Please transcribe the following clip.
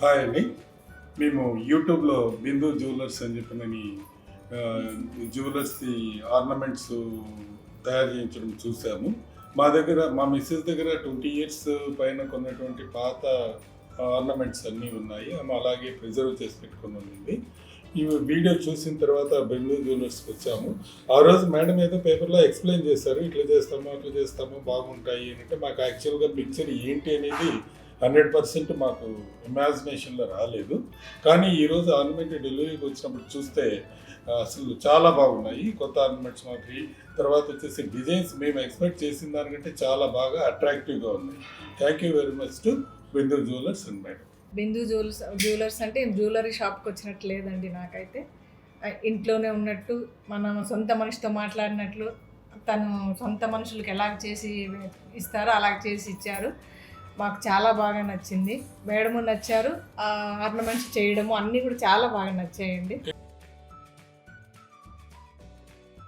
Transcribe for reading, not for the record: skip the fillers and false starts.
Hi అండి. మేము యూట్యూబ్‌లో బిందు జ్యువెలర్స్ అని చెప్పినని జ్యువెలర్స్‌ది ఆర్నమెంట్స్ తయారు చేయించడం చూసాము. మా మిసెస్ దగ్గర 20 ఇయర్స్ పైన కొన్నటువంటి పాత ఆర్నమెంట్స్ అన్నీ ఉన్నాయి. ఆమె అలాగే ప్రిజర్వ్ చేసి పెట్టుకొని ఉండింది. ఈ వీడియో చూసిన తర్వాత బిందు జ్యువెలర్స్‌కి వచ్చాము. ఆ రోజు మేడం ఏదో పేపర్‌లో ఎక్స్‌ప్లెయిన్ చేశారు. ఇట్లా చేస్తాము, అట్లా చేస్తాము బాగుంటాయి అని. అంటే మాకు యాక్చువల్‌గా పిక్చర్ ఏంటి అనేది 100% మాకు ఇమాజినేషన్‌లో రాలేదు. కానీ ఈరోజు ఆర్నమెంట్ డెలివరీకి వచ్చినప్పుడు చూస్తే అసలు చాలా బాగున్నాయి. కొత్త ఆర్నమెంట్స్ మాకు తర్వాత వచ్చేసి డిజైన్స్ మేము ఎక్స్పెక్ట్ చేసిన దానికంటే చాలా బాగా అట్రాక్టివ్‌గా ఉన్నాయి. Thank you very much to Bindu jewellers and madam. Bindu jewellers అంటే జ్యువెలరీ షాప్కి వచ్చినట్టు లేదండి నాకైతే. ఇంట్లోనే ఉన్నట్టు మన సొంత మనిషితో మాట్లాడినట్లు తను సొంత మనుషులకి ఎలా చేసి ఇస్తారో అలా చేసి ఇచ్చారు. మాకు చాలా బాగా నచ్చింది. మేడము నచ్చారు. ఆర్నమెంట్స్ చేయడము అన్నీ కూడా చాలా బాగా నచ్చాయండి.